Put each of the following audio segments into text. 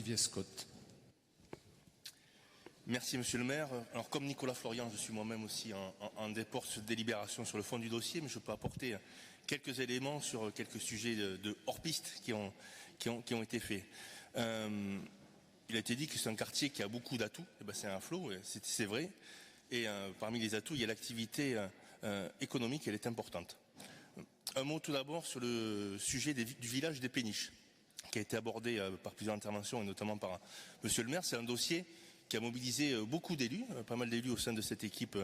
Olivier Scott. Merci Monsieur le maire. Alors comme Nicolas Florian, je suis moi-même aussi en délibération sur le fond du dossier, mais je peux apporter quelques éléments sur quelques sujets de hors-piste qui ont été faits. Il a été dit que c'est un quartier qui a beaucoup d'atouts, c'est un flot, c'est vrai. Et parmi les atouts, il y a l'activité économique, elle est importante. Un mot tout d'abord sur le sujet du village des Péniches, qui a été abordé par plusieurs interventions et notamment par Monsieur le maire. C'est un dossier qui a mobilisé beaucoup d'élus, pas mal d'élus au sein de cette équipe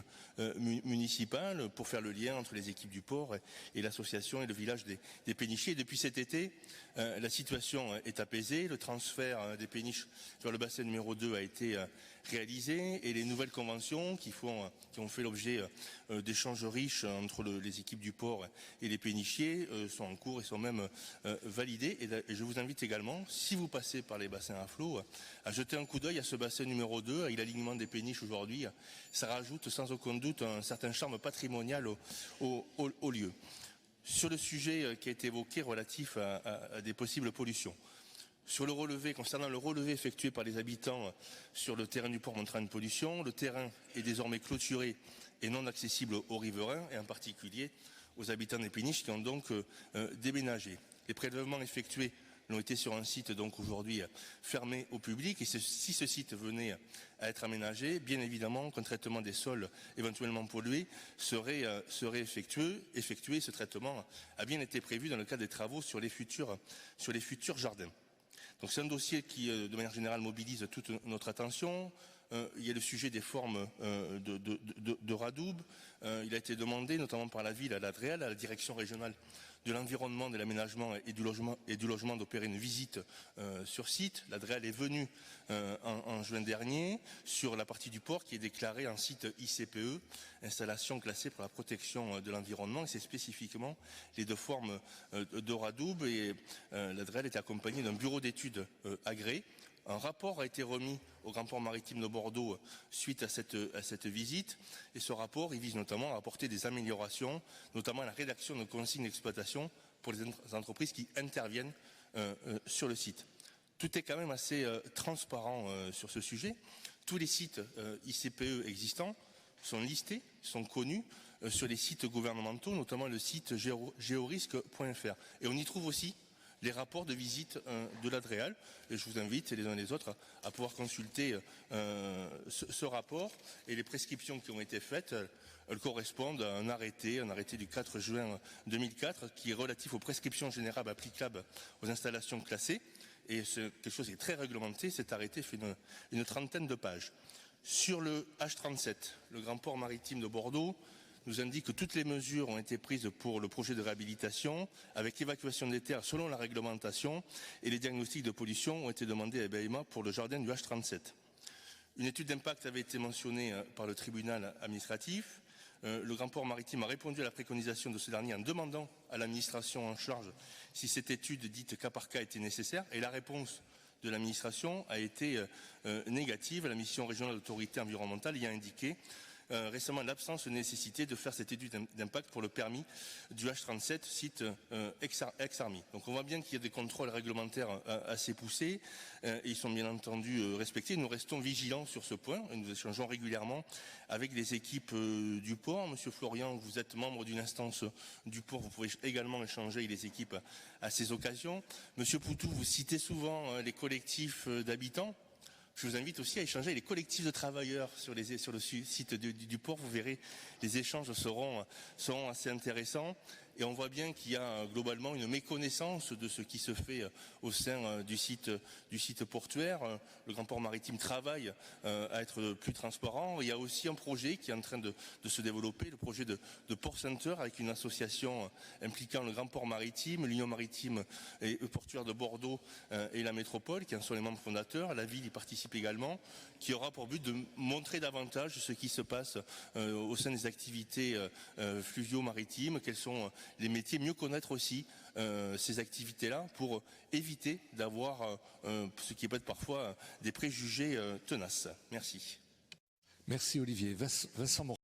municipale pour faire le lien entre les équipes du port et l'association et le village des pénichiers. Et depuis cet été, la situation est apaisée, le transfert des péniches vers le bassin numéro 2 a été réalisé et les nouvelles conventions qui ont fait l'objet d'échanges riches entre les équipes du port et les pénichiers sont en cours et sont même validées. Et je vous invite également, si vous passez par les bassins à flot, à jeter un coup d'œil à ce bassin numéro 2, avec l'alignement des péniches aujourd'hui. Ça rajoute sans aucun doute un certain charme patrimonial au lieu. Sur le sujet qui a été évoqué relatif à des possibles pollutions, concernant le relevé effectué par les habitants sur le terrain du port montrant une pollution, le terrain est désormais clôturé et non accessible aux riverains et en particulier aux habitants des péniches qui ont donc déménagé. Les prélèvements effectués l'ont été sur un site donc aujourd'hui fermé au public et si ce site venait à être aménagé, bien évidemment qu'un traitement des sols éventuellement pollués serait effectué. Ce traitement a bien été prévu dans le cadre des travaux sur les futurs jardins. Donc c'est un dossier qui, de manière générale, mobilise toute notre attention. Il y a le sujet des formes de radoub. Il a été demandé, notamment par la ville, à l'ADREAL, à la direction régionale de l'environnement, de l'aménagement et du logement d'opérer une visite sur site. L'ADREAL est venue en juin dernier sur la partie du port qui est déclarée en site ICPE, installation classée pour la protection de l'environnement. Et c'est spécifiquement les deux formes de radoub. Et l'ADREAL est accompagnée d'un bureau d'études agréé. Un rapport a été remis au Grand Port Maritime de Bordeaux suite à cette visite et ce rapport il vise notamment à apporter des améliorations, notamment à la rédaction de consignes d'exploitation pour les entreprises qui interviennent sur le site. Tout est quand même assez transparent sur ce sujet. Tous les sites ICPE existants sont listés, sont connus sur les sites gouvernementaux, notamment le site georisque.fr. Et on y trouve aussi les rapports de visite de l'ADREAL. Et je vous invite les uns et les autres à pouvoir consulter ce rapport et les prescriptions qui ont été faites. Elles correspondent à un arrêté du 4 juin 2004 qui est relatif aux prescriptions générales applicables aux installations classées. Et c'est quelque chose qui est très réglementé. Cet arrêté fait une trentaine de pages. Sur le H37, le Grand Port Maritime de Bordeaux nous indique que toutes les mesures ont été prises pour le projet de réhabilitation, avec l'évacuation des terres selon la réglementation et les diagnostics de pollution ont été demandés à BAEMA pour le jardin du H37. Une étude d'impact avait été mentionnée par le tribunal administratif. Le Grand Port Maritime a répondu à la préconisation de ce dernier en demandant à l'administration en charge si cette étude dite cas par cas était nécessaire et la réponse de l'administration a été négative. La mission régionale d'autorité environnementale y a indiqué récemment l'absence de nécessité de faire cette étude d'impact pour le permis du H37 site ex-Army. Donc on voit bien qu'il y a des contrôles réglementaires assez poussés et ils sont bien entendu respectés. Nous restons vigilants sur ce point et nous échangeons régulièrement avec les équipes du port. Monsieur Florian, vous êtes membre d'une instance du port, vous pouvez également échanger avec les équipes à ces occasions. Monsieur Poutou, vous citez souvent les collectifs d'habitants. Je vous invite aussi à échanger avec les collectifs de travailleurs sur le site du port. Vous verrez, les échanges seront assez intéressants. Et on voit bien qu'il y a globalement une méconnaissance de ce qui se fait au sein du site portuaire. Le Grand Port Maritime travaille à être plus transparent. Il y a aussi un projet qui est en train de se développer, le projet de Port Center, avec une association impliquant le Grand Port Maritime, l'Union Maritime et Portuaire de Bordeaux et la métropole, qui en sont les membres fondateurs. La ville y participe également, qui aura pour but de montrer davantage ce qui se passe au sein des activités fluvio-maritimes, quels sont les métiers, mieux connaître aussi ces activités-là pour éviter d'avoir ce qui peut être parfois des préjugés tenaces. Merci. Merci Olivier. Vincent